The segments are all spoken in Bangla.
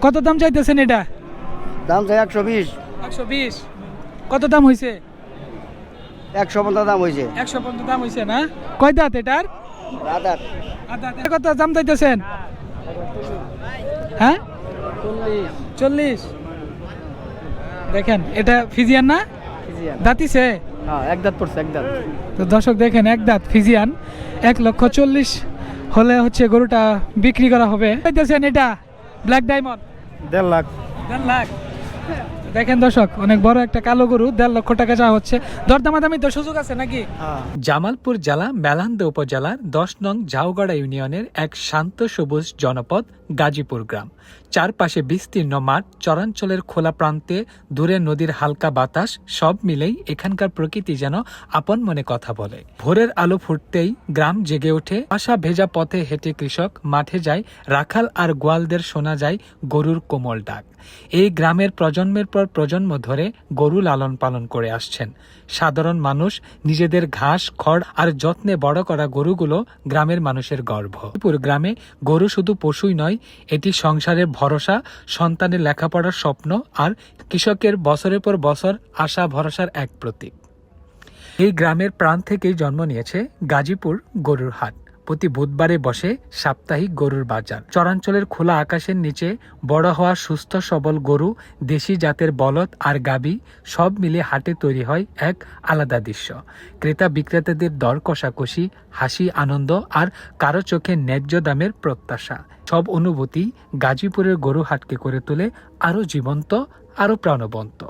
কত দাম চাইতেছেন এটা? দাম চাই 120। 120। কত দাম হয়েছে? 115 দাম হয়েছে। 115 দাম হয়েছে না? কয় দাঁত এটার? রাদার কত দাম চাইতেছেন? হ্যাঁ 40। দেখেন এটা ফিজিয়ান না? দাঁতিছে? হ্যাঁ, এক দাঁত পড়ছে, এক দাঁত। তো দর্শক দেখেন এক দাঁত ফিজিয়ান, 1,40,000 হলে হচ্ছে গরুটা বিক্রি করা হবে। চাইতেছেন এটা ব্ল্যাক ডায়মন্ড? 1.5 লাখ। 1.5 লাখ। দেখেন দর্শক অনেক বড় একটা কালো গরু, 1.5 লক্ষ টাকা চাওয়া হচ্ছে। দরদামাদামি তো সুযোগ আছে নাকি? জামালপুর জেলা মেলান্দে উপজেলার 10 নং ঝাউগড়া ইউনিয়নের এক শান্ত সবুজ জনপদ গাজীপুর গ্রাম। চারপাশে বিস্তীর্ণ মাঠ, চরাঞ্চলের খোলা প্রান্তে, দূরে নদীর হালকা বাতাস, সব মিলেই এখানকার প্রকৃতি যেন আপন মনে কথা বলে। ভোরের আলো ফুটতেই গ্রাম জেগে ওঠে। আশা ভেজা পথে হেঁটে কৃষক মাঠে যায়, রাখাল আর গোয়ালদের শোনা যায় গরুর কোমল ডাক। এই গ্রামের প্রজন্মের পর প্রজন্ম ধরে গরু লালন পালন করে আসছেন সাধারণ মানুষ। নিজেদের ঘাস, খড় আর যত্নে বড় করা গরুগুলো গ্রামের মানুষের গর্ব। গ্রামে গরু শুধু পশুই নয়, এটি সংসারের ভরসা, সন্তানের লেখাপড়ার স্বপ্ন আর কৃষকের বছরের পর বছর আশা ভরসার এক প্রতীক। এই গ্রামের প্রাণ থেকেই জন্ম নিয়েছে গাজীপুর গরুর হাট। প্রতি বুধবারে বসে সাপ্তাহিক গরুর বাজার। চরাঞ্চলের খোলা আকাশের নিচে বড় হওয়া সুস্থ সবল গরু, দেশি জাতের বলদ আর গাবি সব মিলে হাটে তৈরি হয় এক আলাদা দৃশ্য। ক্রেতা বিক্রেতাদের দর কষাকষি, হাসি, আনন্দ আর কারো চোখে ন্যায্য দামের প্রত্যাশা, সব অনুভূতি গাজীপুরের গরু হাটকে করে তোলে আরও জীবন্ত, আরও প্রাণবন্ত।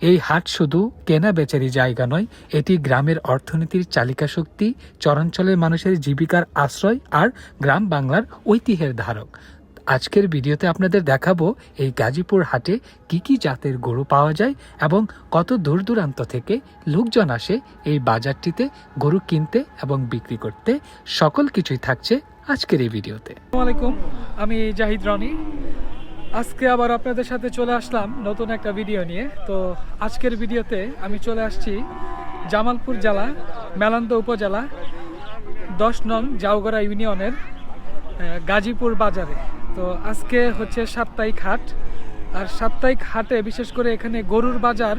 এই হাট শুধু কেনা বেচারি জায়গা নয়, এটি গ্রামের অর্থনীতির চালিকা শক্তি, চরাঞ্চলের মানুষের জীবিকার আশ্রয় আর গ্রাম বাংলার ঐতিহ্যের ধারক। আজকের ভিডিওতে আপনাদের দেখাবো এই গাজীপুর হাটে কি কি জাতের গরু পাওয়া যায় এবং কত দূর দূরান্ত থেকে লোকজন আসে এই বাজারটিতে গরু কিনতে এবং বিক্রি করতে। সকল কিছুই থাকছে আজকের এই ভিডিওতে। আসসালামু আলাইকুম, আমি জাহিদ রনি। আজকে আবার আপনাদের সাথে চলে আসলাম নতুন একটা ভিডিও নিয়ে। তো আজকের ভিডিওতে আমি চলে আসছি জামালপুর জেলা মেলান্দে উপজেলা 10 নং ঝাউগড়া ইউনিয়নের গাজীপুর বাজারে। তো আজকে হচ্ছে সাপ্তাহিক হাট, আর সাপ্তাহিক হাটে বিশেষ করে এখানে গরুর বাজার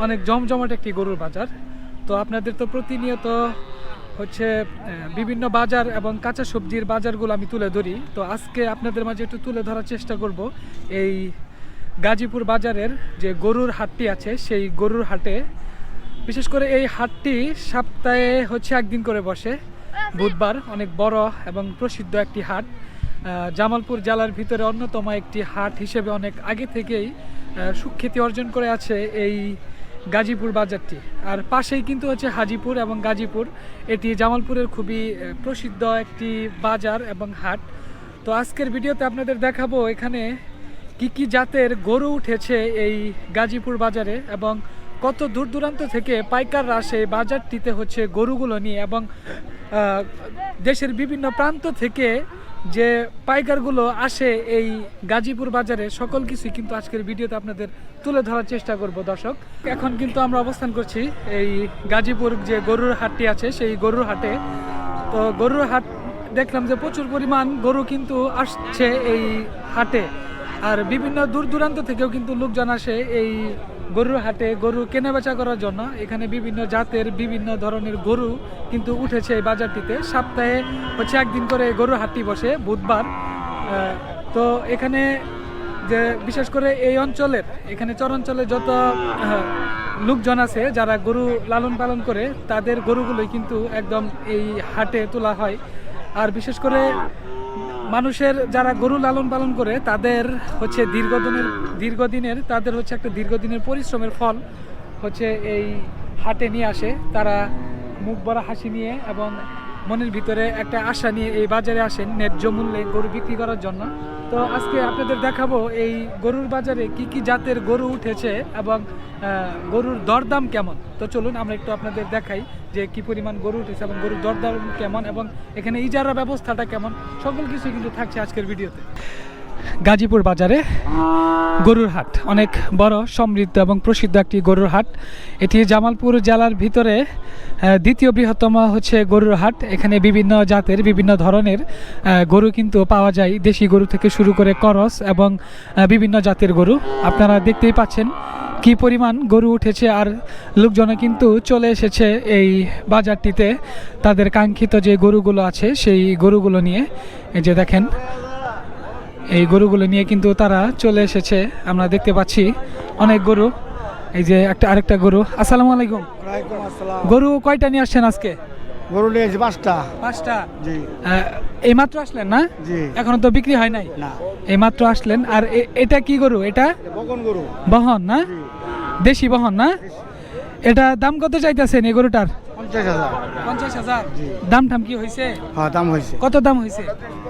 অনেক জমজমাট একটি গরুর বাজার। তো আপনাদের তো প্রতিনিয়ত হচ্ছে বিভিন্ন বাজার এবং কাঁচা সবজির বাজারগুলো আমি তুলে ধরি। তো আজকে আপনাদের মাঝে একটু তুলে ধরার চেষ্টা করব এই গাজীপুর বাজারের যে গরুর হাটটি আছে সেই গরুর হাটে। বিশেষ করে এই হাটটি সপ্তাহে হচ্ছে একদিন করে বসে, বুধবার। অনেক বড় এবং প্রসিদ্ধ একটি হাট, জামালপুর জেলার ভিতরে অন্যতম একটি হাট হিসেবে অনেক আগে থেকেই সুখ্যাতি অর্জন করে আছে এই গাজীপুর বাজারটি। আর পাশেই কিন্তু হচ্ছে হাজিপুর এবং গাজীপুর, এটি জামালপুরের খুবই প্রসিদ্ধ একটি বাজার এবং হাট। তো আজকের ভিডিওতে আপনাদের দেখাবো এখানে কি কি জাতের গরু উঠেছে এই গাজীপুর বাজারে এবং কত দূর দূরান্ত থেকে পাইকাররা আসে বাজারটিতে হচ্ছে গরুগুলো নিয়ে, এবং দেশের বিভিন্ন প্রান্ত থেকে যে পাইকারগুলো আসে এই গাজীপুর বাজারে, সকল কিছুই কিন্তু আজকের ভিডিওতে আপনাদের তুলে ধরার চেষ্টা করব দর্শক। এখন কিন্তু আমরা অবস্থান করছি এই গাজীপুর যে গরুর হাটটি আছে সেই গরুর হাটে। তো গরুর হাট দেখলাম যে প্রচুর পরিমাণ গরু কিন্তু আসছে এই হাটে, আর বিভিন্ন দূর দূরান্ত থেকেও কিন্তু লোকজন আসে এই গরুর হাটে গরু কেনাবেচা করার জন্য। এখানে বিভিন্ন জাতের বিভিন্ন ধরনের গরু কিন্তু উঠেছে এই বাজারটিতে। সপ্তাহে হচ্ছে একদিন করে গরুর হাটটি বসে বুধবার। তো এখানে যে বিশেষ করে এই অঞ্চলের, এখানে চরাঞ্চলে যত লোকজন আছে যারা গরু লালন পালন করে, তাদের গরুগুলোই কিন্তু একদম এই হাটে তোলা হয়। আর বিশেষ করে মানুষের যারা গরু লালন পালন করে তাদের হচ্ছে দীর্ঘদিনের তাদের হচ্ছে একটা দীর্ঘদিনের পরিশ্রমের ফল হচ্ছে এই হাটে নিয়ে আসে। তারা মুখ ভরা হাসি নিয়ে এবং মনের ভিতরে একটা আশা নিয়ে এই বাজারে আসেন ন্যায্য মূল্যে গরু বিক্রি করার জন্য। তো আজকে আপনাদের দেখাবো এই গরুর বাজারে কি কি জাতের গরু উঠেছে এবং গরুর দরদাম কেমন। তো চলুন আমরা একটু আপনাদের দেখাই যে কি পরিমাণ গরু উঠেছে এবং গরুর দরদাম কেমন এবং এখানে ইজারা ব্যবস্থাটা কেমন, সকল কিছু কিন্তু থাকছে আজকের ভিডিওতে। গাজীপুর বাজারে গরুর হাট, অনেক বড়, সমৃদ্ধ এবং প্রসিদ্ধ একটি গরুর হাট। এটি জামালপুর জেলার ভিতরে দ্বিতীয় বৃহত্তম হচ্ছে গরুর হাট। এখানে বিভিন্ন জাতের বিভিন্ন ধরনের গরু কিন্তু পাওয়া যায়, দেশি গরু থেকে শুরু করে করস এবং বিভিন্ন জাতের গরু। আপনারা দেখতেই পাচ্ছেন কি পরিমাণ গরু উঠেছে, আর লোকজনে কিন্তু চলে এসেছে এই বাজারটিতে তাদের কাঙ্ক্ষিত যে গরুগুলো আছে সেই গরুগুলো নিয়ে। এই যে দেখেন, এই গরুগুলো নিয়ে কিন্তু তারা চলে এসেছে। আমরা দেখতে পাচ্ছি অনেক গরু। এই যে আরেকটা গরু। আসসালামু আলাইকুম। ওয়ালাইকুম আসসালাম। গরু কয়টা নিয়ে আসছেন আজকে? গরু নিয়েছি 5টা। 5টা। জি এই মাত্র আসলেন না? জি। এখনো তো বিক্রি হয় নাই? না। এই মাত্র আসলেন। আর এটা কি গরু? এটা বকন গরু। বহন না? জি। দেশি বহন না? এটা দাম কত চাইতেছেন এই গরুটার? 50,000। 50,000। জি। দাম টাম কি হয়েছে? হ্যাঁ, দাম হয়েছে কত দাম হয়েছে?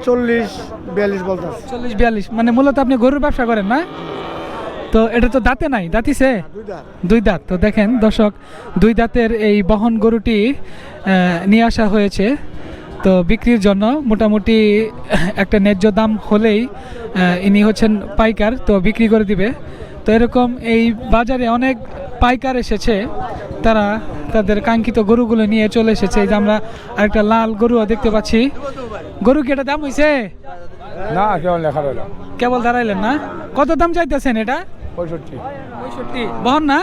40-42 বলতাছে। 40-42। মানে মূলত আপনি গরুর ব্যবসা করেন না? তো এটা তো দাঁতে নাই, দাঁতিছে? 2 দাঁত। 2 দাঁত। তো দেখেন দর্শক, 2 দাঁতের এই বহন গরুটি নিয়ে আসা হয়েছে তো বিক্রির জন্য। মোটামুটি একটা ন্যায্য দাম হলেই ইনি হচ্ছেন পাইকার, তো বিক্রি করে দিবে। তো এরকম এই বাজারে অনেক পাইকার এসেছে, তারা তাদের কাঙ্ক্ষিত গরুগুলো নিয়ে চলে এসেছে। এই যে আমরা আরেকটা লাল গরুও দেখতে পাচ্ছি। গরু কি এটা দাম হয়েছে? না, কেমন লেখা রইল? কেবল দাঁড়াইলেন না? কত দাম চাইতেছেন এটা? 65। 65 বহন না?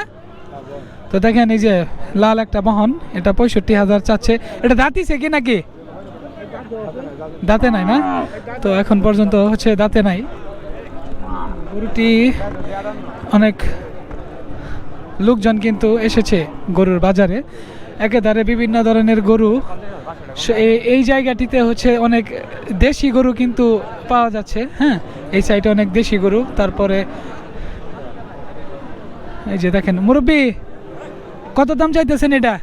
তো দেখেন এই যে লাল একটা বহন, এটা 65,000 চাচ্ছে। এটা দাঁতিছে কি নাকি? দাঁতে নাই না? তো এখন পর্যন্ত হচ্ছে দাঁতে নাই গরুটি। অনেক লোকজন কিন্তু এসেছে গরুর বাজারে, একেবারে বিভিন্ন ধরনের গরু। এই জায়গাটিতে হচ্ছে অনেক দেশি গরু কিন্তু পাওয়া যাচ্ছে। হ্যাঁ, এই সাইডে অনেক দেশি গরু। তারপরে এই যে দেখেন, মুরব্বি কত দাম চাইতেছেন এটা?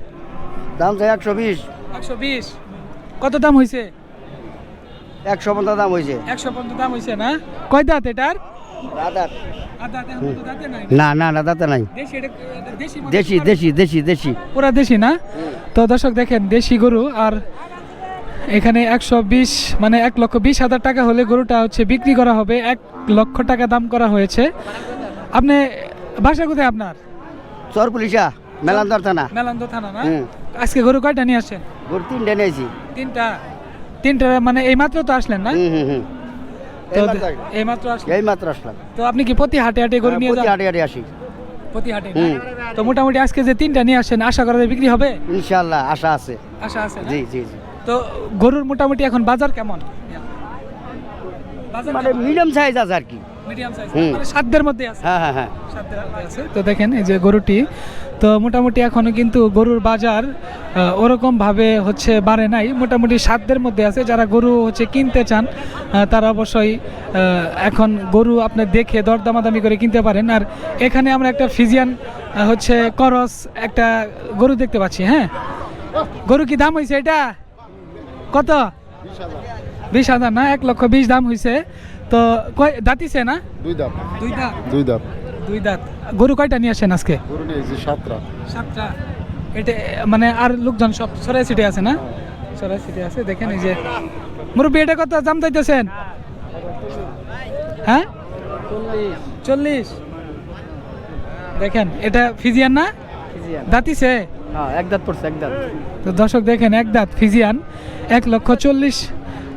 দাম চাই 120। 120। কত দাম হয়েছে? 150 দাম হয়েছে। 150 দাম হয়েছে না? কয় দাঁত এটার? দাঁত। দাঁতে নাই? না না না, দাঁতে নাই। দেশি দেশি। পুরা দেশি না? তো দর্শক দেখেন, দেশি গরু। আর এখানে 120 মানে 1,20,000 টাকা হলে গরুটা হচ্ছে বিক্রি করা হবে। 1 লক্ষ টাকা দাম করা হয়েছে। আপনি বাসা কোথায় আপনার? চর পুলিশা, মেলান্দর থানা। মেলান্দ থানা না? হুম। আজকে গরু কয়টা নিয়ে আসছেন? গরু 3টা নিয়েছি। 3টা মানে এই মাত্র তো আসলেন না? হুম। তো এই মাত্র আসলেন। এই মাত্র আসলাম। তো আপনি কি প্রতি হাটে হাটে গরু নিয়ে যান? হাটে আসি। প্রতি হাটে না? হুম। তো মোটামুটি আজকে যে 3টা নিয়ে আসেন, আশা করা যায় বিক্রি হবে? ইনশাআল্লাহ আশা আছে। আশা আছে না? জি। তো গরুর মোটামুটি এখন বাজার কেমন? বাজার মানে মিডিয়াম সাইজ আছে আর কি। মিডিয়াম সাইজ, হুম। মানে সাধ্যের মধ্যে আছে। হ্যাঁ। সাধ্যের মধ্যে আছে। তো দেখেন এই যে গরুটি, তো মোটামুটি এখনো কিন্তু গরুর বাজার ওরকম ভাবে হচ্ছে বাড়ে নাই, মোটামুটি সাধ্যের মধ্যে আছে। যারা গরু হচ্ছে কিনতে চান তারা অবশ্যই এখন গরু আপনি দেখে দরদামাদামি করে কিনতে পারেন। আর এখানে আমরা একটা ফিজিয়ান হচ্ছে করস একটা গরু দেখতে পাচ্ছি। হ্যাঁ, গরু কি দাম হয়েছে এটা? কত? 20,000 না? 1,20,000 দাম হয়েছে। তো দাঁতিছে না? 2 দাঁত। 2 দাঁত। 2 দাঁত। 2 দাঁত। গরু কয়টা নিয়ে আসেন আজকে? গরু নিয়েছি 7টা। 7টা। এটা মানে আর লোকজন সব সরাই সিটে আছে না? সরাই সিটে আছে। দেখেন এই যে মুরব্বি, এটা কত দাম চাইতেছেন? হ্যাঁ, 40। দেখেন এটা ফিজিয়ান না? দাঁতিছে? হ্যাঁ, 1 দাঁত পড়ছে, 1 দাঁত। তো দর্শক দেখেন, 1 দাঁত ফিজিয়ান। 1,40,000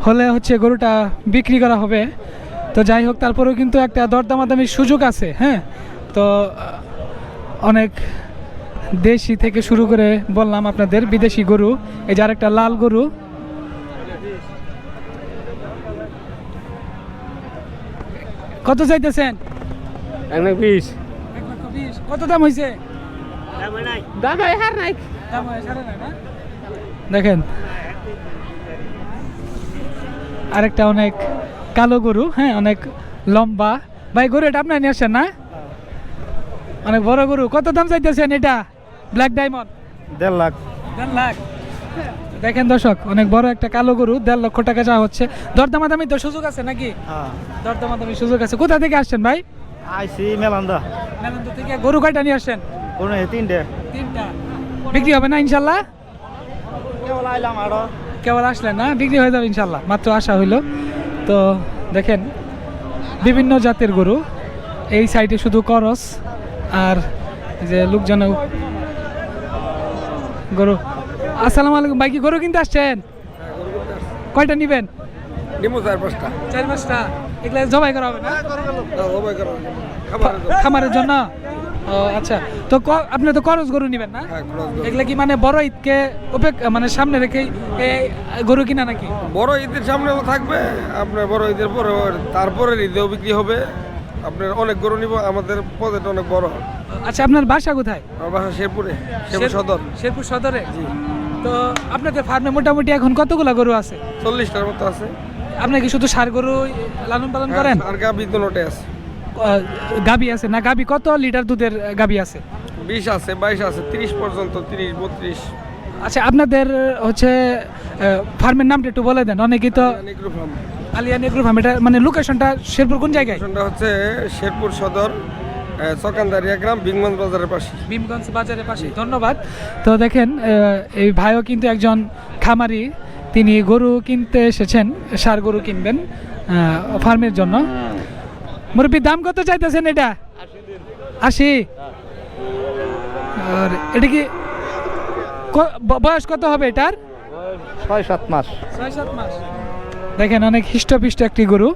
হলে হচ্ছে গরুটা বিক্রি করা হবে। তো যাই হোক, তারপরেও কিন্তু একটা দরদামাদামির সুযোগ আছে। হ্যাঁ, তো অনেক দেশি থেকে শুরু করে বললাম আপনাদের বিদেশি গরু। এই যে আরেকটা লাল গরু। কত চাইতেছেন? 120। 1,20,000। কত দাম হয়েছে? দাম হয় সাড়ে নয় না? দেখেন আরেকটা অনেক কালো গরু। হ্যাঁ, অনেক লম্বা। ভাই গরু এটা আপনার নিয়ে আসছেন না? অনেক বড় গরু। কত দাম চাইতেছেন এটা? Black diamond. 1.5 লাখ। 1.5 লাখ। দেখেন দর্শক, অনেক বড় একটা কালো গরু, 1.5 লক্ষ টাকা চাওয়া হচ্ছে। দরদামাদামি তো সুযোগ আছে নাকি? হ্যাঁ। দরদামাদামি সুযোগ আছে। কোথা থেকে আসছেন ভাই? আইসি মেলান্দা। মেলান্দ থেকে। গরু কয়টা নিয়ে আসছেন? গরু 3টা। 3টা। বিক্রি হবে না ইনশাল্লাহ? কেবল আইলাম আরো। কেবল আসলেন না? বিক্রি হয়ে যাবে ইনশাল্লাহ। মাত্র আসা হইলো। তো দেখেন বিভিন্ন জাতের গরু। এই সাইডে শুধু করস আর এই যে লোকজন গরু। আসসালামু আলাইকুম ভাই, কি গরু কিনতে আসছেন? কয়টা নিবেন? নিমু 4-5টা। 4-5টা। এগুলা জবাই করা হবে না? খামারের জন্য? ও আচ্ছা, তো আপনি তো করস গরু নিবেন না? এগুলা কি মানে বড় ঈদকে মানে সামনে রেখে গরু কিনা নাকি? বড় ঈদের সামনেও থাকবে, আপনার বড় ঈদের পরে তারপরে ঈদেও বিক্রি হবে। আপনার অনেক গরু নিব, আমাদের পথেটা অনেক বড়। আচ্ছা, আপনার বাসা কোথায়? আমার বাসা শেরপুরে, শেরপুর সদর। শেরপুর সদরে? তো আপনাদের ফার্মে মোটামুটি এখন কতগুলা গরু আছে? 40টার মতো আছে। আপনি কি শুধু ষাঁড় গরু লালন পালন করেন? আর গাভী দুটোতে আছে। গাবি আছে না? গাবি কত লিটার দুধের গাবি আছে? 20 আছে, 22 আছে, 30 পর্যন্ত, 30, 32। আচ্ছা, আপনাদের হচ্ছে ফার্মের নামটা একটু বলে দেন। অনেকেই তো এগ্রো ফার্ম। আলিয়ান এগ্রো ফার্ম, এটা মানে লোকেশনটা শেরপুর কোন জায়গায়? লোকেশনটা হচ্ছে শেরপুর সদর, চকান্দারিয়া গ্রাম, বিংগঞ্জ বাজারের পাশে। ভীমগঞ্জ বাজারের পাশে। ধন্যবাদ। তো দেখেন, এই ভাইও কিন্তু একজন খামারি, তিনি গরু কিনতে এসেছেন, ষাঁড় গরু কিনবেন ফার্মের জন্য। মুরব্বি, দাম কত চাইতেছেন এটা? 80। আর এটা কি বয়স কত হবে এটার? 6-7 মাস। 6-7 মাস। দেখেন, অনেক হৃষ্টপুষ্ট একটি গরু।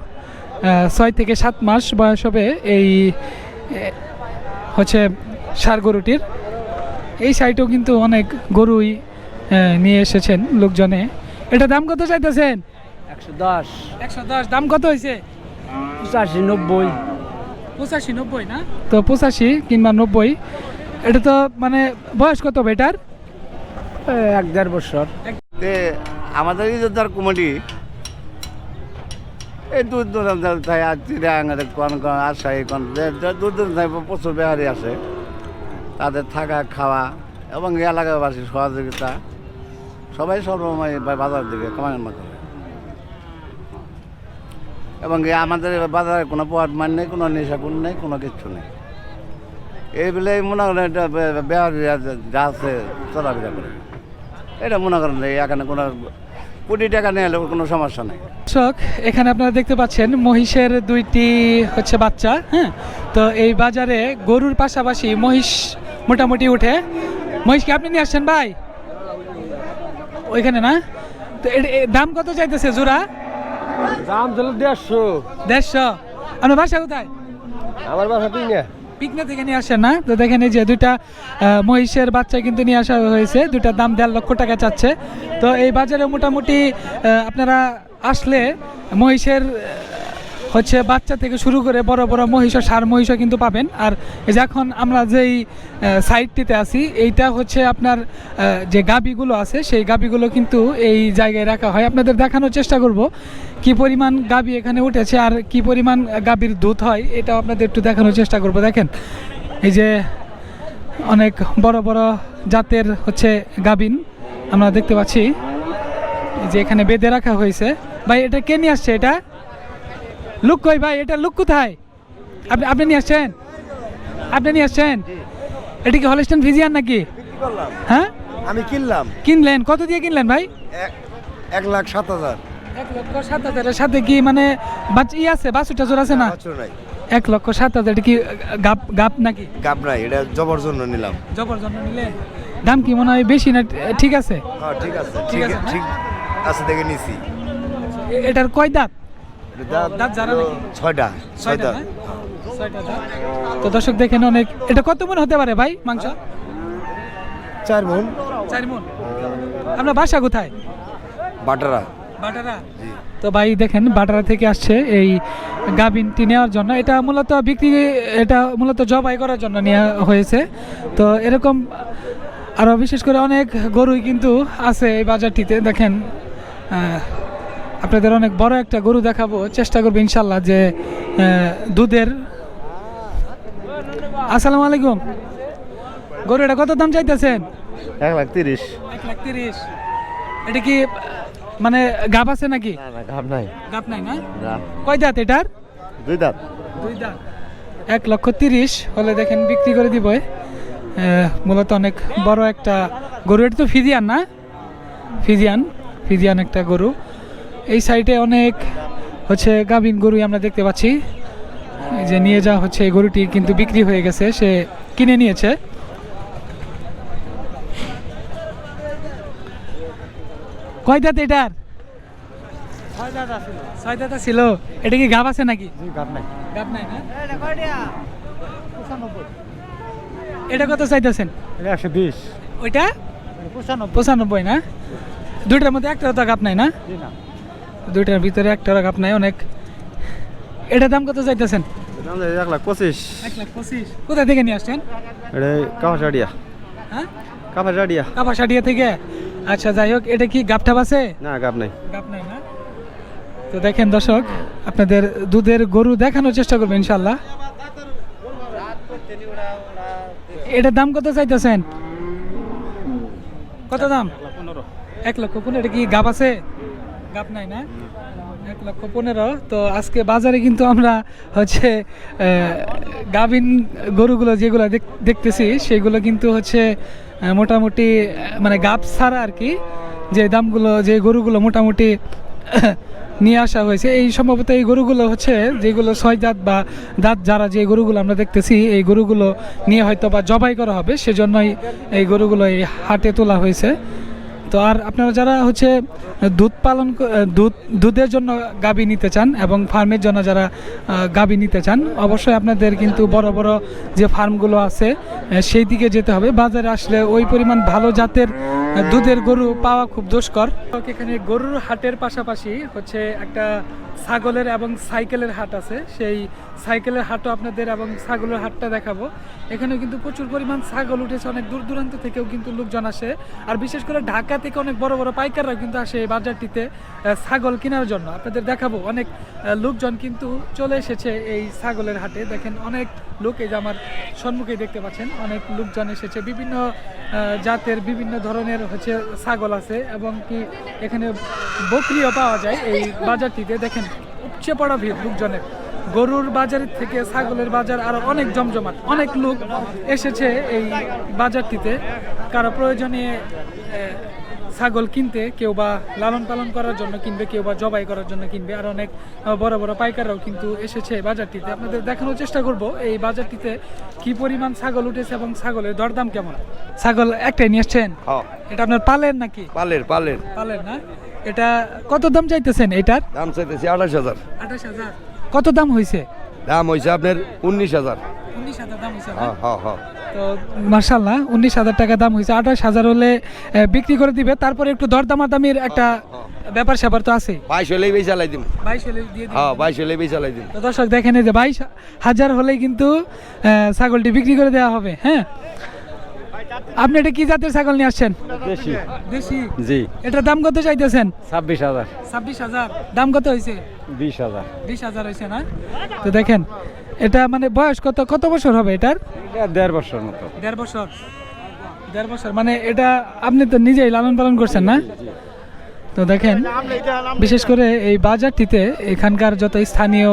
6 থেকে 7 মাস বয়স হবে এই হচ্ছে ষাঁড় গরুটির। এই সাইডেও কিন্তু অনেক গরুই নিয়ে এসেছেন লোকজনে। এটা দাম কত চাইতেছেন? 110, 110। দাম কত হয়েছে? 85, 90। 85-90 না? তো 85 কিংবা 90। এটা তো মানে বয়স কত হবে এটার? 1-1.5 বছর। আমাদের ইজাদার কমিটি এই দুধ তাই চিড়িয়াখানা কোন আশাই কোন দুধ প্রচুর বেহারি আছে, তাদের থাকা খাওয়া এবং এলাকাবাসীর সহযোগিতা সবাই সর্বময় বাজার দিকে কামানোর মাধ্যমে। এবং আমাদের বাজারে কোনো পথ মান নেই, কোনো নেশাকুন নেই, কোনো কিচ্ছু নেই। এই বলে মনে করেন এটা বেহারিরা যা আছে চলাফেরা করে, এটা মনে করেন এখানে কোনো কোটি টাকা নিয়ে এলে কোনো সমস্যা নেই। দর্শক, এখানে আপনারা দেখতে পাচ্ছেন মহিষের 2টি হচ্ছে বাচ্চা। হ্যাঁ, তো এই বাজারে গরুর পাশাপাশি মহিষ মোটামুটি উঠে। মহিষ কি আপনি নিয়ে আসছেন ভাই? ওইখানে না? তো দাম কত চাইতেছে জোড়া? দাম ছিল 150। 150। আপনার বাসা কোথায়? আমার বাসা পিকনা থেকে নিয়ে আসেন না? তো দেখেন, এই যে 2টা মহিষের বাচ্চা কিন্তু নিয়ে আসা হয়েছে। 2টার দাম 1.5 লক্ষ টাকা চাচ্ছে। তো এই বাজারে মোটামুটি আপনারা আসলে মহিষের হচ্ছে বাচ্চা থেকে শুরু করে বড় বড় মহিষ, ষাঁড় মহিষও কিন্তু পাবেন। আর এই যে এখন আমরা যেই সাইডটিতে আছি, এইটা হচ্ছে আপনার যে গাবিগুলো আছে, সেই গাবিগুলো কিন্তু এই জায়গায় রাখা হয়। আপনাদের দেখানোর চেষ্টা করব কি পরিমাণ গাবি এখানে উঠেছে আর কি পরিমাণ গাবির দুধ হয়, এটাও আপনাদের একটু দেখানোর চেষ্টা করব। দেখেন, এই যে অনেক বড় বড় জাতের হচ্ছে গাবিন আমরা দেখতে পাচ্ছি, এই যে এখানে বেঁধে রাখা হয়েছে। ভাই, এটা কে নিয়ে আসছে? এটা লুক কই ভাই? এটা লুক কোথায়? আপনি নিয়ে আসছেন? আপনি নিয়ে আসছেন? এটা কি হলস্টাইন ফ্রিজিয়ান নাকি? হ্যাঁ, আমি কিনলাম। কিনলেন? কত দিয়ে কিনলেন ভাই? 1,07,000। 1,07,000 এর সাথে কি মানে আছে বাছুরটা জোর আছে না? 1,07,000। এটা কি গাপ নাকি? গাব নাই, এটা জবর জন্য নিলাম। জবর জন্য নিলে দাম কি মনে হয় বেশি না ঠিক আছে? হ্যাঁ, ঠিক আছে, ঠিক আছে, ঠিক আছে দেখে নিছি। এটার কয় দাঁত? দাঁত জানা নাকি? 6টা। 6টা দাঁত। তো দর্শক দেখেন, অনেক। এটা কত মন হতে পারে ভাই মাংস? 4 মণ। 4 মন। আপনার বাসা কোথায়? বাটারা। বাটারা? তো ভাই দেখেন, বাটারা থেকে আসছে এই গাভিনটি নেওয়ার জন্য। এটা মূলত বিক্রি, এটা মূলত জবাই করার জন্য নেওয়া হয়েছে। তো এরকম আরও বিশেষ করে অনেক গরুই কিন্তু আছে এই বাজারটিতে। দেখেন, আপনাদের অনেক বড় একটা গরু দেখাবো, চেষ্টা করবো ইনশাল্লাহ যে দুধের। আসসালামু আলাইকুম। গরু এটা কত দাম চাইতেছেন? 1,30,000। 1,30,000। এটা কি মানে গাব আছে নাকি? না, গাব নাই। গাব নাই না? না। কয় দাঁত এটার? 2 দাঁত। 2 দাঁত। 1,30,000 হলে দেখেন বিক্রি করে দিব। মূলত অনেক বড় একটা গরু। এটা তো ফিজিয়ান না? ফিজিয়ান একটা গরু। এই সাইডে অনেক হচ্ছে গাভিন গরুই আমরা দেখতে পাচ্ছি। এই যে নিয়ে যাওয়া হচ্ছে, এই গরুটি কিন্তু বিক্রি হয়ে গেছে, সে কিনে নিয়েছে। কয় দাঁত এটার? 6 দাঁত ছিল। এটা কি গাব আছে নাকি? গাব নাই না? এটা কত চাইতেছেন? 120। ওইটা 95 না? দুইটার মধ্যে একটা তো গাব নাই না? দুইটার ভিতরে একটা গাব নাই। অনেক। এটার দাম কত চাইতেছেন? 1,25,000। 1,25,000। কোথা থেকে নিয়ে আসছেন? এটা কাপাসাডিয়া। হ্যাঁ, কাপাসাডিয়া থেকে। আচ্ছা, যাই হোক, এটা কি গাবটা আছে? না, গাব নাই। গাব নাই না? তো দেখেন দর্শক, আপনাদের দুধের গরু দেখানোর চেষ্টা করবেন ইনশাল্লাহ। এটার দাম কত চাইতেছেন? কত দাম? 1,15,000। এটা কি গাব আছে? গাব নাই না? 1,15,000। তো আজকে বাজারে কিন্তু আমরা হচ্ছে গাভিন গরুগুলো যেগুলো দেখতেছি সেগুলো কিন্তু হচ্ছে মোটামুটি মানে গাব ছাড়া আর কি, যে দামগুলো, যে গরুগুলো মোটামুটি নিয়ে আসা হয়েছে, এই সম্ভবত এই গরুগুলো হচ্ছে যেগুলো 6 দাঁত বা দাঁত যারা, যে গরুগুলো আমরা দেখতেছি এই গরুগুলো নিয়ে হয়তো বা জবাই করা হবে, সেজন্যই এই গরুগুলো এই হাটে তোলা হয়েছে। তো আর আপনারা যারা হচ্ছে দুধের জন্য গাভী নিতে চান এবং ফার্মের জন্য যারা গাভী নিতে চান, অবশ্যই আপনাদের কিন্তু বড় বড় যে ফার্মগুলো আছে সেই দিকে যেতে হবে। বাজারে আসলে ওই পরিমাণ ভালো জাতের দুধের গরু পাওয়া খুব দুষ্কর। এখানে গরুর হাটের পাশাপাশি হচ্ছে একটা ছাগলের এবং সাইকেলের হাট আছে। সেই সাইকেলের হাটও আপনাদের এবং ছাগলের হাটটা দেখাবো। এখানেও কিন্তু প্রচুর পরিমাণ ছাগল উঠেছে, অনেক দূর দূরান্ত থেকেও কিন্তু লোকজন আসে, আর বিশেষ করে ঢাকা থেকে অনেক বড় বড় পাইকাররাও কিন্তু আসে এই বাজারটিতে ছাগল কেনার জন্য। আপনাদের দেখাবো, অনেক লোকজন কিন্তু চলে এসেছে এই ছাগলের হাটে। দেখেন অনেক লোক, এই যে আমার সম্মুখে দেখতে পাচ্ছেন, অনেক লোকজন এসেছে। বিভিন্ন জাতের বিভিন্ন ধরনের হচ্ছে ছাগল আছে, এবং কি এখানে বকরিও পাওয়া যায় এই বাজারটিতে। দেখেন উপচে পড়া ভিড় লোকজনের। গরুর বাজারের থেকে ছাগলের বাজার আরো অনেক জমজমাট, অনেক লোক এসেছে এই বাজারটিতে। কারো প্রয়োজনে ছাগল কিনতে, কেউ বা লালন পালন করার জন্য কিনবে, কেউ বা জবাই করার জন্য কিনবে, আর অনেক বড় বড় পাইকাররাও কিন্তু এসেছে বাজারটিতে। আপনাদের দেখানোর চেষ্টা করব এই বাজারটিতে কি পরিমাণ ছাগল উঠেছে এবং ছাগলের দরদাম কেমন। ছাগল একটাই নিয়ে আসছেন? এটা আপনার পালের নাকি? পালের না? এটা কত দাম চাইতেছেন? এটার দাম চাইতেছি 28,000। 28,000। কত দাম হয়েছে? দাম হয়েছে আপনার 19,000। 19,000 দাম হয়েছে। হ্যাঁ। তো মাশাআল্লাহ, 19,000 টাকা দাম হয়েছে। 28,000 হলে বিক্রি করে দিবে। তারপরে একটু দরদামাদামির একটা ব্যাপার স্যাপার তো আছে। 22 হলেই বেশি চালাই দিম। 22 হলে দিয়ে দিন। 22 হলেই বেশি চালাই দিম। তো দর্শক দেখেন, এই যে 22,000 হলেই কিন্তু ছাগলটি বিক্রি করে দেওয়া হবে। হ্যাঁ, আপনি এটা কি জাতের ছাগল নিয়ে আসছেন? দেশি। জি। এটার দাম কত চাইতেছেন? 26,000। 26,000। দাম কত হয়েছে? 20,000। 20,000 হয়েছে না? তো দেখেন, এটা মানে বয়স কত বছর হবে এটার? 1.5 বছর মতো। 1.5 বছর। 1.5 বছর মানে এটা আপনি তো নিজেই লালন পালন করছেন না? তো দেখেন, বিশেষ করে এই বাজারটিতে এখানকার যত স্থানীয়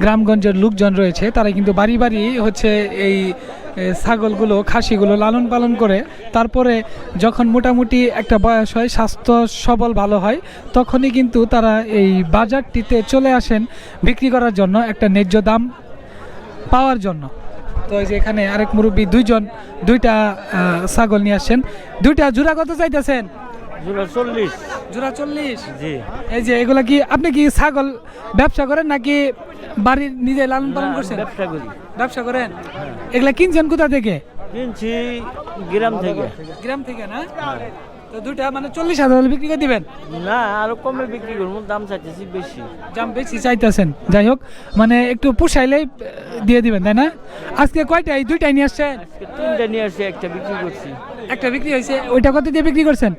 গ্রামগঞ্জের লোকজন রয়েছে, তারা কিন্তু বাড়ি বাড়ি হচ্ছে এই ছাগলগুলো, খাসিগুলো লালন পালন করে। তারপরে যখন মোটামুটি একটা বয়স হয়, স্বাস্থ্য সবল ভালো হয়, তখনই কিন্তু তারা এই বাজারটিতে চলে আসেন বিক্রি করার জন্য, একটা ন্যায্য দাম পাওয়ার জন্য। তো এই যে এখানে আরেক মুরব্বী দুইটা ছাগল নিয়ে আসছেন। দুইটা জোড়া কত চাইতেছেন? জোড়া 40। জোড়া 40? জি। এই যে এগুলা কি আপনি কি ছাগল ব্যবসা করেন নাকি বাড়ির নিজে লালন পালন করছেন? ব্যবসা করি। ব্যবসা করেন? এগুলা কিনছেন কোথা থেকে? কিনছি গ্রাম থেকে। গ্রাম থেকে না? তো দুইটা মানে 40,000 হলে বিক্রি করে দিবেন? না, আরো কমে বিক্রি করবো, দাম চাইতেছি বেশি। দাম বেশি চাইতেছেন? যাই হোক, মানে একটু পুষাইলেই দিয়ে দিবেন, তাই না? আজকে কয়টা? এই দুইটাই নিয়ে আসছেন? 3টা নিয়ে আসছি, একটা বিক্রি করছি। একটা বিক্রি হয়েছে। ওইটা কত দিয়ে বিক্রি করছেন?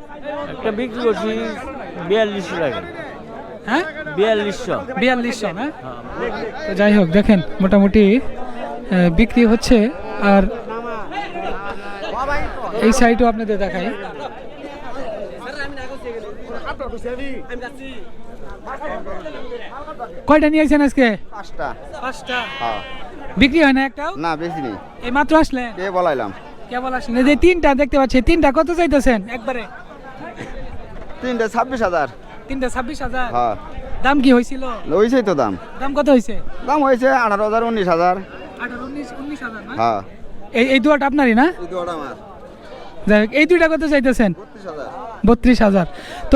একটা বিক্রি করছি 4200 টাকা। হ্যাঁ, 4200 না? তো যাই হোক, দেখেন মোটামুটি বিক্রি হচ্ছে। আর এই সাইডও আপনাদের দেখাই। কয়টা নিয়ে আসছেন আজকে? 5টা। বিক্রি হয় না একটাও? না, বেশি নেই। এই মাত্র আসলেন? কে বলাইলাম? কেবল আসলেন। এই যে 3টা দেখতে পাচ্ছি, 3টা কত চাইতেছেন একবারে? 3টা 26,000। 3টা 26,000? হ্যাঁ। দাম কি হয়েছিল? হয়েছেই তো দাম দাম কত হয়েছে? দাম হয়েছে 18,000 19,000। 18-19,000 না? হ্যাঁ এই দুয়াটা আপনারই না? যাই হোক, এই দুইটা কত চাইতেছেন? 32,000। তো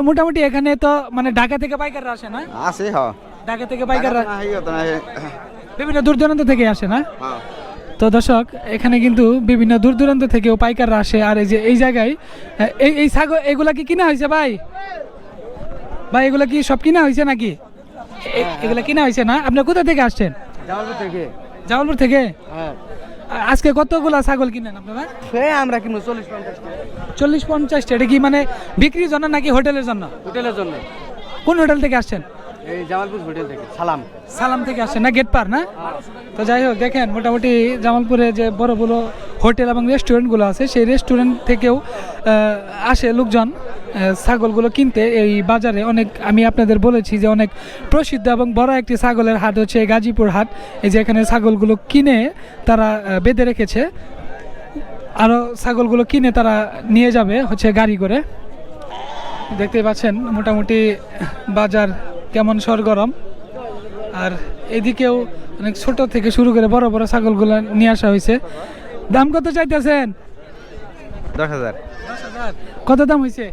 মোটামুটি এখানে তো মানে ঢাকা থেকে পাইকাররা আসে না? আছে হ্যাঁ ঢাকা থেকে পাইকাররা হ্যাঁ বিভিন্ন দূর দূরান্ত থেকে আসে না? তো দর্শক, এখানে কিন্তু বিভিন্ন দূর দূরান্ত থেকেও পাইকাররা আসে। আর এই যে এই জায়গায় এই ছাগল এগুলা কি কিনা হয়েছে ভাই? ভাই এগুলা কি সব কিনা হয়েছে নাকি? এগুলা কিনা হয়েছে না? আপনার কোথা থেকে আসছেন? জামালপুর থেকে। আজকে কতগুলা ছাগল কিনেন আপনারা? আমরা কিনবো 40-50টা। এটা কি মানে বিক্রির জন্য নাকি হোটেলের জন্য? হোটেলের জন্য। কোন হোটেল থেকে আসছেন? এই জামালপুর হোটেল থেকে। সালাম থেকে আসেন না? গেট পার না? তো যাই হোক, দেখেন মোটামুটি জামালপুরে যে বড় বড় হোটেল এবং রেস্টুরেন্টগুলো আছে, সেই রেস্টুরেন্ট থেকেও আসে লোকজন ছাগলগুলো কিনতে। এই বাজারে অনেক, আমি আপনাদের বলেছি যে অনেক প্রসিদ্ধ এবং বড় একটি ছাগলের হাট হচ্ছে গাজীপুর হাট। এই যে এখানে ছাগলগুলো কিনে তারা বেঁধে রেখেছে, আরও ছাগলগুলো কিনে তারা নিয়ে যাবে হচ্ছে গাড়ি করে। দেখতে পাচ্ছেন মোটামুটি বাজার কেমন সরগরম। আর এদিকেও অনেক ছোট থেকে শুরু করে বড় বড় ছাগলগুলো নিয়ে আসা হয়েছে। দাম কত চাইতেছেন? 10,000। কত দাম হয়েছে?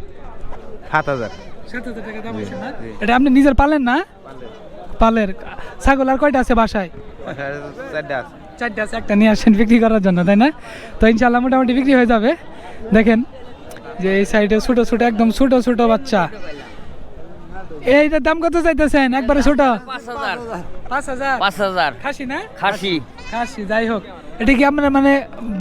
7,000। 7,000 টাকা দাম হয়েছে না? এটা আপনি নিজের পালেন না? পালের ছাগল আর কয়টা আছে বাসায়? 4টা আছে। একটা নিয়ে আসেন বিক্রি করার জন্য, তাই না? তো ইনশাল্লাহ মোটামুটি বিক্রি হয়ে যাবে। দেখেন যে এই সাইডে ছোট ছোট, একদম ছোট ছোট বাচ্চা। এইটার দাম কত চাইতেছেন? একবারে ছোট 5,000। 5,000 খাসি না? খাসি। খাসি। যাই হোক, এটা কি আপনারা মানে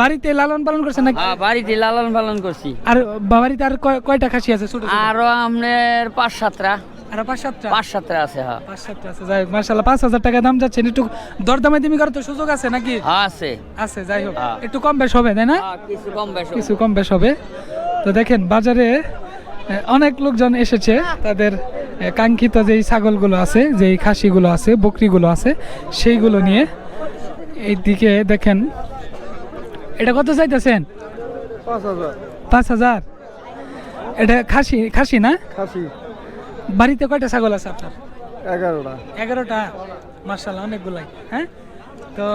বাড়িতে লালন পালন করছেন নাকি? বাড়িতে লালন পালন করছি। আর বাড়িতে আর কয়টা খাসি আছে ছোট ছোট? আরো আপনার 5-7টা। আর 5-7টা? 5-7টা আছে। হ্যাঁ 5-7টা আছে। যাই হোক, মাশাআল্লাহ 5,000 টাকা দাম যাচ্ছে। একটু দরদামাদি করার তো সুযোগ আছে নাকি? আছে। আছে। যাই হোক, হ্যাঁ। একটু কম বেশ হবে, তাই না? কিছু কম বেশি। কিছু কম বেশ হবে। তো দেখেন বাজারে অনেক লোকজন এসেছে, তাদের কাঙ্ক্ষিত যেই ছাগলগুলো আছে, যেই খাসিগুলো আছে, বকরিগুলো আছে, সেইগুলো নিয়ে। এইদিকে দেখেন, এটা কত চাইতেছেন? 5,000। এটা খাসি না? খাসি। বাড়িতে কয়টা ছাগল আছে আপনার? 11টা। 11টা। মাশাআল্লাহ, অনেকগুলাই। হ্যাঁ, তো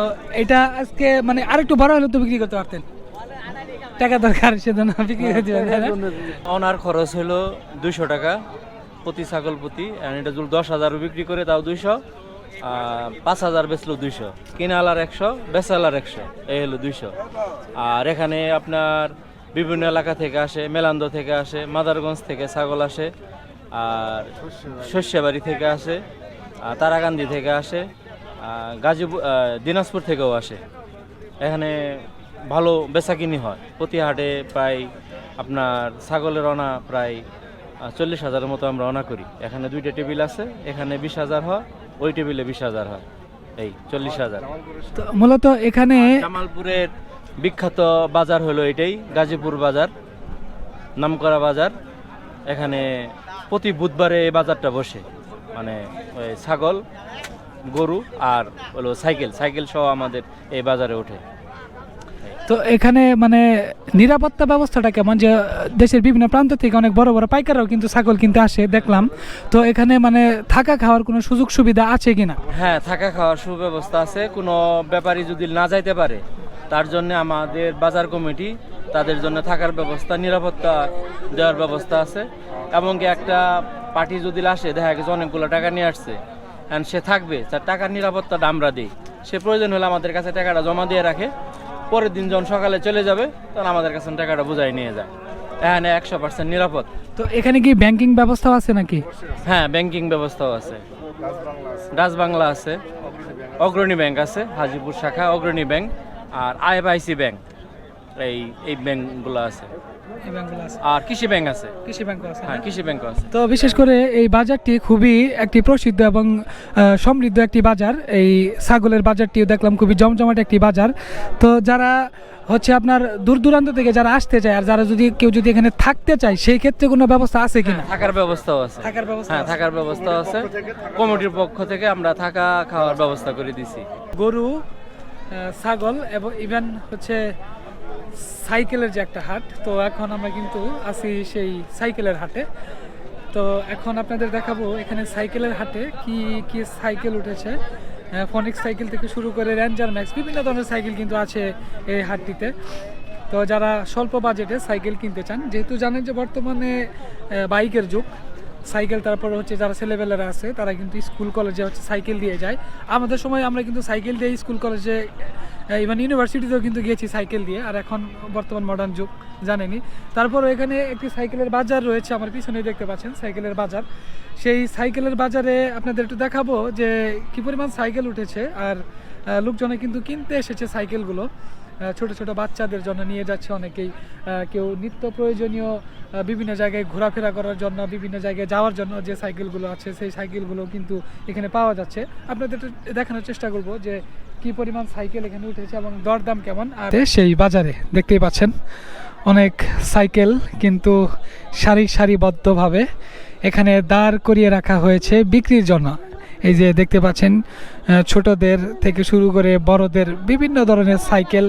এটা আজকে মানে আরেকটু বড় হলে তো বিক্রি করতে পারতেন। টাকা দরকার, সেজন্য বিক্রি করে দিবেন, তাই না? ওনার খরচ হলো 200 টাকা প্রতি ছাগল প্রতি। এটা যদি 10,000 বিক্রি করে তাও 200, 5,000 বেচলো 200, কিনালার 100, বেচালার 100, এই হলো 200। আর এখানে আপনার বিভিন্ন এলাকা থেকে আসে, মেলান্দ থেকে আসে, মাদারগঞ্জ থেকে ছাগল আসে, আর শস্যবাড়ি থেকে আসে, তারাকান্দি থেকে আসে, গাজীপুর দিনাজপুর থেকেও আসে। এখানে ভালো বেচাকিনি হয়। প্রতি হাটে প্রায় আপনার ছাগলের অনা প্রায় 40,000-এর মতো আমরা অনা করি। এখানে 2টা টেবিল আছে, এখানে 20,000 হয়, ওই টেবিলে 20,000 হয়, এই 40,000। তো মূলত এখানে জামালপুরের বিখ্যাত বাজার হলো এটাই, গাজীপুর বাজার, নামকরা বাজার। এখানে প্রতি বুধবারে এই বাজারটা বসে, মানে ওই ছাগল, গরু আর হলো সাইকেল সহ আমাদের এই বাজারে ওঠে। তো এখানে মানে নিরাপত্তা ব্যবস্থাটা কেমন? যে দেশের বিভিন্ন প্রান্ত থেকে অনেক বড় বড় পাইকাররাও কিন্তু ছাগল কিনতে আসে দেখলাম। তো এখানে মানে থাকা খাওয়ার কোনো সুযোগ সুবিধা আছে কিনা? হ্যাঁ, থাকা খাওয়ার সুব্যবস্থা আছে। কোনো ব্যাপারী যদি না যাইতে পারে, তার জন্য আমাদের বাজার কমিটি তাদের জন্য থাকার ব্যবস্থা, নিরাপত্তা দেওয়ার ব্যবস্থা আছে। এমনকি একটা পার্টি যদি আসে, দেখা গেছে অনেকগুলো টাকা নিয়ে আসছে, অ্যান্ড সে থাকবে, তার টাকার নিরাপত্তাটা আমরা দিই। সে প্রয়োজন হলে আমাদের কাছে টাকাটা জমা দিয়ে রাখে, পরের দিন যখন সকালে চলে যাবে তখন আমাদের কাছে টাকাটা বুঝাই নিয়ে যায়। এখানে 100% নিরাপদ। তো এখানে কি ব্যাংকিং ব্যবস্থাও আছে নাকি? হ্যাঁ, ব্যাংকিং ব্যবস্থাও আছে। ডাচ বাংলা আছে, অগ্রণী ব্যাংক আছে, হাজিপুর শাখা অগ্রণী ব্যাংক, আর IFIC ব্যাংক, এই ব্যাংকগুলো আছে। আর কৃষি ব্যাংক আছে। হ্যাঁ, কৃষি ব্যাংকও আছে। তো বিশেষ করে এই বাজারটি খুবই একটি প্রসিদ্ধ এবং সমৃদ্ধ একটি বাজার। এই ছাগলের বাজারটিও দেখলাম খুবই জমজমাট একটি বাজার। তো যারা হচ্ছে আপনার দূর দূরান্ত থেকে যারা আসতে চায়, আর যারা কেউ যদি এখানে থাকতে চায়, সেই ক্ষেত্রে কোনো ব্যবস্থা আছে কিনা? থাকার ব্যবস্থাও আছে। হ্যাঁ, থাকার ব্যবস্থা আছে। কমিটির পক্ষ থেকে আমরা থাকা খাওয়ার ব্যবস্থা করে দিছি। গরু, ছাগল এবং ইভেন হচ্ছে সাইকেলের যে একটা হাট। তো এখন আমরা কিন্তু আছি সেই সাইকেলের হাটে। তো এখন আপনাদের দেখাবো এখানে সাইকেলের হাটে কি কি সাইকেল উঠেছে। ফনিক্স সাইকেল থেকে শুরু করে রেঞ্জার ম্যাক্স বিভিন্ন ধরনের সাইকেল কিন্তু আছে এই হাটটিতে। তো যারা স্বল্প বাজেটে সাইকেল কিনতে চান, যেহেতু জানেন যে বর্তমানে বাইকের যুগ, সাইকেল তারপরে হচ্ছে যারা ছেলেবেলারা আছে তারা কিন্তু স্কুল কলেজে হচ্ছে সাইকেল দিয়ে যায়। আমাদের সময় আমরা কিন্তু সাইকেল দিয়ে স্কুল কলেজে ইভেন ইউনিভার্সিটিতেও কিন্তু গিয়েছি সাইকেল দিয়ে। আর এখন বর্তমান মডার্ন যুগ জানেনি। তারপর এখানে একটি সাইকেলের বাজার রয়েছে, আমার পিছনেই দেখতে পাচ্ছেন সাইকেলের বাজার। সেই সাইকেলের বাজারে আপনাদের একটু দেখাবো যে কী পরিমাণ সাইকেল উঠেছে। আর লোকজনে কিন্তু কিনতে এসেছে সাইকেলগুলো, ছোট ছোট বাচ্চাদের জন্য নিয়ে যাচ্ছে অনেকেই, কেউ নিত্য প্রয়োজনীয় বিভিন্ন জায়গায় ঘোরাফেরা করার জন্য, বিভিন্ন জায়গায় যাওয়ার জন্য যে সাইকেলগুলো আছে সেই সাইকেলগুলো কিন্তু এখানে পাওয়া যাচ্ছে। আপনাদের দেখানোর চেষ্টা করব যে কি পরিমাণ সাইকেল এখানে উঠেছে এবং দরদাম কেমন। আর সেই বাজারে দেখতেই পাচ্ছেন অনেক সাইকেল কিন্তু সারি সারিবদ্ধভাবে এখানে দাঁড় করিয়ে রাখা হয়েছে বিক্রির জন্য। এই যে দেখতে পাচ্ছেন ছোটদের থেকে শুরু করে বড়দের বিভিন্ন ধরনের সাইকেল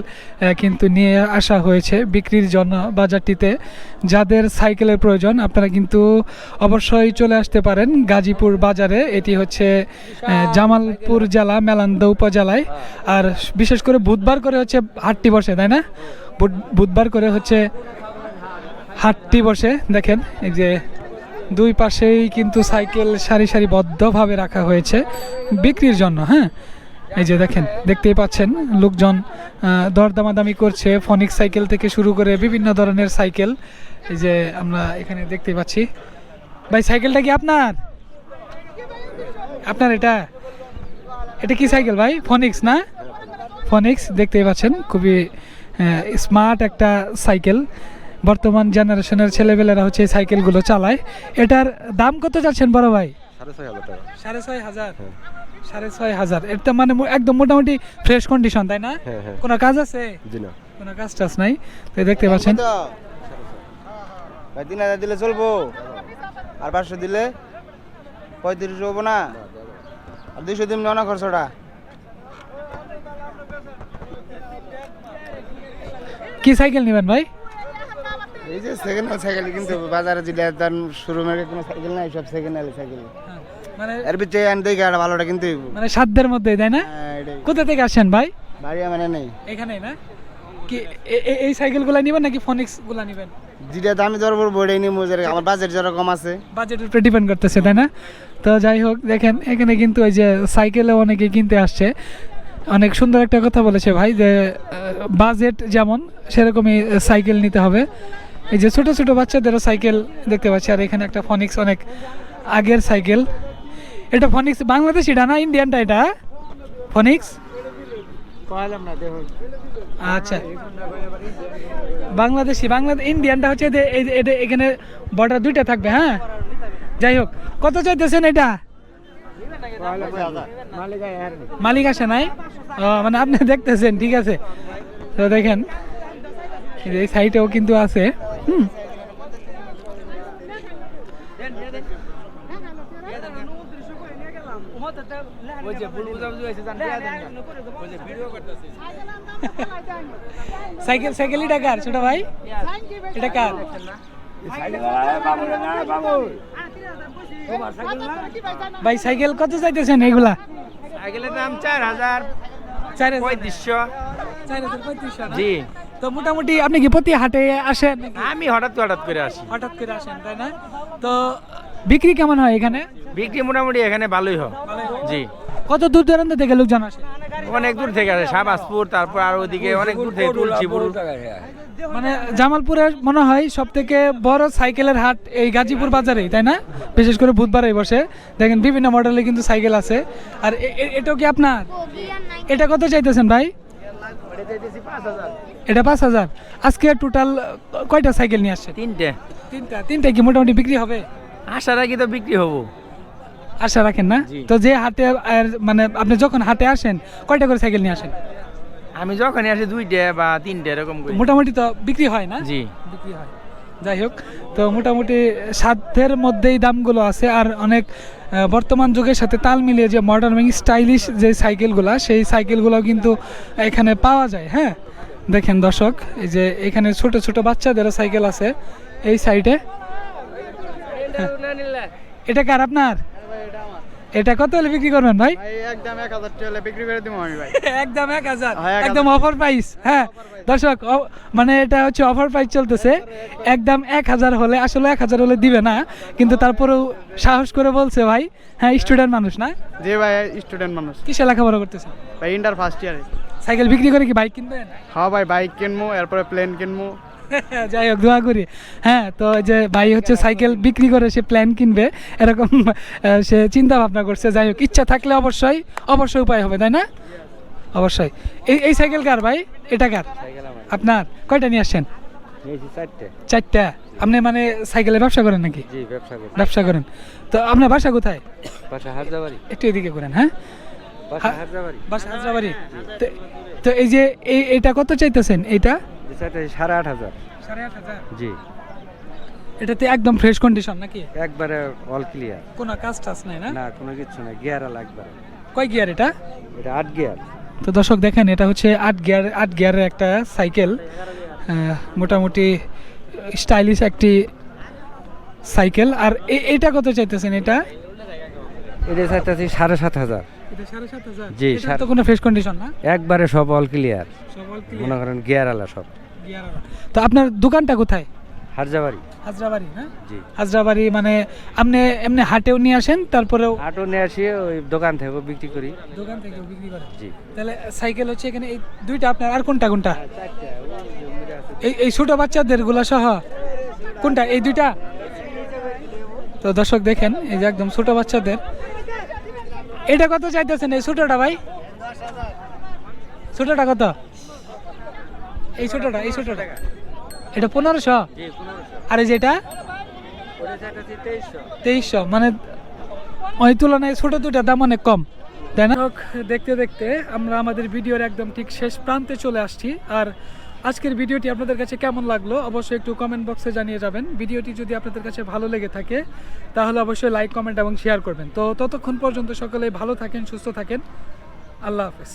কিন্তু নিয়ে আসা হয়েছে বিক্রির জন্য বাজারটিতে। যাদের সাইকেলের প্রয়োজন আপনারা কিন্তু অবশ্যই চলে আসতে পারেন গাজীপুর বাজারে। এটি হচ্ছে জামালপুর জেলা মেলান্দা উপজেলায়। আর বিশেষ করে বুধবার করে হচ্ছে হাটটি বসে, তাই না? বুধবার করে হচ্ছে হাটটি বসে। দেখেন এই যে দুই পাশেই কিন্তু সাইকেল সারি সারিবদ্ধভাবে রাখা হয়েছে বিক্রির জন্য। হ্যাঁ, এই যে দেখেন, দেখতেই পাচ্ছেন লোকজন দরদামাদামি করছে। ফনিক্স সাইকেল থেকে শুরু করে বিভিন্ন ধরনের সাইকেল এই যে আমরা এখানে দেখতে পাচ্ছি। ভাই সাইকেলটা কি আপনার? আপনার এটা কি সাইকেল ভাই? ফনিক্স না? ফনিক্স দেখতেই পাচ্ছেন, খুবই স্মার্ট একটা সাইকেল। বর্তমান জেনারেশনের ছেলেবেলেরা হচ্ছে এই সাইকেলগুলো চালায়। এটার দাম কত যাচ্ছেন বড় ভাই? 6,500। 6,500। এটা মানে একদম মোটামুটি ফ্রেশ কন্ডিশন, তাই না? কোনো কাজ আছে? কোনো কাজ টাজ নাই। তো দেখতে পাচ্ছেন 3,000 দিলে চলবো, আর 500 দিলে 35 হবো না, আর 200 দিন না খরচটা। কি সাইকেল নেবেন ভাই? এই যে সেকেন্ড হ্যান্ড সাইকেল, কিন্তু বাজারে দিলে তার শোরুমের কোনো সাইকেল নাই, সব সেকেন্ড হ্যান্ড সাইকেল। মানে এর ভিতরে আনতে গিয়ে একটা ভালোটা কিনতে হইব, মানে সাধ্যের মধ্যে, তাই না? কোথা থেকে আসেন ভাই? বাড়ি মানে নেই এখানেই না? কি এই সাইকেলগুলো নেবেন নাকি ফনিক্সগুলো নেবেন? যেটা দামি দর পড়বো ওটাই নিবো, আমার বাজেট যেরকম আছে। বাজেটের উপরে ডিপেন্ড করতেছে, তাই না? তো যাই হোক, দেখেন এখানে কিন্তু ওই যে সাইকেলে অনেকে কিনতে আসছে। অনেক সুন্দর একটা কথা বলেছে ভাই যে বাজেট যেমন সেরকমই সাইকেল নিতে হবে। এই যে ছোট ছোট বাচ্চাদেরও সাইকেল দেখতে পাচ্ছি। আর এখানে একটা ফনিক্স, অনেক আগের সাইকেল। এটা ফনিক্স বাংলাদেশি না ইন্ডিয়ানটা? এটা ফনিক্স আচ্ছা, বাংলাদেশি। ইন্ডিয়ানটা হচ্ছে এখানে বর্ডার দুইটা থাকবে। হ্যাঁ, যাই হোক, কত চাইতেছেন এটা? মালিক আসে নাই, মানে আপনি দেখতেছেন, ঠিক আছে। তো দেখেন এই সাইটেও কিন্তু আছে। সাইকেল এটা কার ছোট ভাই? এটা কার? ভাই সাইকেল কত চাইতেছেন এগুলা? সাইকেলের দাম 4,000। 4,3500। জি। তো মোটামুটি আপনি কি প্রতি হাটে আসেন? আমি হঠাৎ করে আসি। হঠাৎ করে আসেন, তাই না? তো বিক্রি কেমন হয় এখানে? বিক্রি মোটামুটি এখানে ভালোই হয়। জি। কত দূর দূরান্ত থেকে লোকজন আসে? অনেক দূর থেকে আসে, শাহবাজপুর, তারপর আর ওইদিকে অনেক দূর থেকে, তুলসীপুর। মানে জামালপুরের মনে হয় সব থেকে বড় সাইকেলের হাট এই গাজীপুর বাজারেই, তাই না? বিশেষ করে বুধবারে বসে। দেখেন বিভিন্ন মডেলের কিন্তু সাইকেল আছে। আর এটাও কি আপনার? এটা কত চাইতেছেন ভাই? এটা 5,000। আজকে টোটাল কয়টা সাইকেল নিয়ে আসছে? তিনটা কি মোটামুটি বিক্রি হবে? আশা রাখি তো বিক্রি হবো। আশা রাখেন না? তো যে হাটে মানে আপনি যখন হাটে আসেন কয়টা করে সাইকেল নিয়ে আসেন? আমি যখনই আসি 2টা বা 3টা এরকম করে। মোটামুটি তো বিক্রি হয় না? জি, বিক্রি হয়। যাই হোক, তো মোটামুটি সাধ্যের মধ্যেই দামগুলো আছে। আর অনেক বর্তমান যুগের সাথে তাল মিলিয়ে যে মডার্ন এবং স্টাইলিশ যে সাইকেলগুলো, সেই সাইকেলগুলো কিন্তু এখানে পাওয়া যায়। হ্যাঁ, দেখেন দর্শক, এই যে এখানে ছোট ছোট বাচ্চাদেরও সাইকেল আছে এই সাইডে। এটা কার আপনার? এটা কত হলে বিক্রি করবেন ভাই? একদম 1000 টাকা বিক্রি করে দিব আমি ভাই। একদম 1000, হ্যাঁ, 1000 একদম অফার প্রাইস। হ্যাঁ দর্শক, মানে এটা হচ্ছে অফার প্রাইস চলতেছে, একদম 1000 হলে, আসলে 1000 হলে দিবে না, কিন্তু তারপরেও সাহস করে বলছে ভাই। হ্যাঁ, স্টুডেন্ট মানুষ না? জি ভাই, স্টুডেন্ট মানুষ কিসে লেখাপড়া করতেছে? ভাই, ইন্টার ফার্স্ট ইয়ারে। সাইকেল বিক্রি করে কি বাইক কিনবেন? হ্যাঁ ভাই, বাইক কিনবো, এরপরে প্লেন কিনবো। যাই হোক, দোয়া করি। হ্যাঁ, তো যে ভাই হচ্ছে সাইকেল বিক্রি করে সে প্ল্যান কিনবে, এরকম সে চিন্তা ভাবনা করছে। যাই হোক, ইচ্ছা থাকলে অবশ্যই অবশ্যই উপায় হবে, তাই না? অবশ্যই। এই সাইকেল কার ভাই? এটা কার? আপনার? কয়টা নিয়ে আসছেন? 4টা। আপনি মানে সাইকেলের ব্যবসা করেন নাকি? জি, ব্যবসা করি। ব্যবসা করেন। তো আপনার বাসা কোথায়? বাসা হাজারবাড়ি। একটু এদিকে করেন। হ্যাঁ, বাসা হাজারবাড়ি। বাসা হাজারবাড়ি। তো এই যে এইটা কত চাইতেছেন? এইটা 8,500। 8,500। জি, এটাতে একদম ফ্রেশ কন্ডিশন নাকি? একবারে অল ক্লিয়ার। কোনো কাজ টাজ নাই না? না, কোনো কিছু না, গিয়ার লাগবে। কয় গিয়ার এটা? এটা 8 গিয়ার। তো দর্শক দেখেন, এটা হচ্ছে 8 গিয়ারের একটা সাইকেল। মোটামুটি স্টাইলিশ একটি সাইকেল। আর এটা কত চাইতেছেন? এটা এটা চাইতেছি 7,500। এটা 7,500। জি, এটা তো কোনো ফ্রেশ কন্ডিশন না? একবারে সব অল ক্লিয়ার, সব all clear? মনে করেন গিয়ার আলা সব। গিয়ারওয়ালা। তো আপনার দোকানটা কোথায়? হাজারবাড়ি। হাজরাবাড়ি না? জি, হাজরাবাড়ি। মানে আপনি এমনি হাটেও নিয়ে আসেন, তারপরেও আটো নিয়ে আসি, ওই দোকান থেকে বিক্রি করি। দোকান থেকে বিক্রি করেন? জি। তাহলে সাইকেল হচ্ছে এখানে এই দুইটা আপনার, আর কোনটা কোনটা? এই ছোট বাচ্চাদের গুলা সহ কোনটা? এই দুইটা? তো দর্শক দেখেন, এই যে একদম ছোট বাচ্চাদের। এটা কত চাইতেছেন এই ছোটটা ভাই? ছোটটা কত? এই ছোটটা, এই ছোটটা এটা 1500। আর এই যেটা 2300। মানে ওই তুলনায় ছোট দুটার দাম অনেক কম, তাই না? দেখতে দেখতে আমরা আমাদের ভিডিওর একদম ঠিক শেষ প্রান্তে চলে আসছি। আর আজকের ভিডিওটি আপনাদের কাছে কেমন লাগলো অবশ্যই একটু কমেন্ট বক্সে জানিয়ে যাবেন। ভিডিওটি যদি আপনাদের কাছে ভালো লেগে থাকে তাহলে অবশ্যই লাইক, কমেন্ট এবং শেয়ার করবেন। তো ততক্ষণ পর্যন্ত সকলেই ভালো থাকেন, সুস্থ থাকেন। আল্লাহ হাফেজ।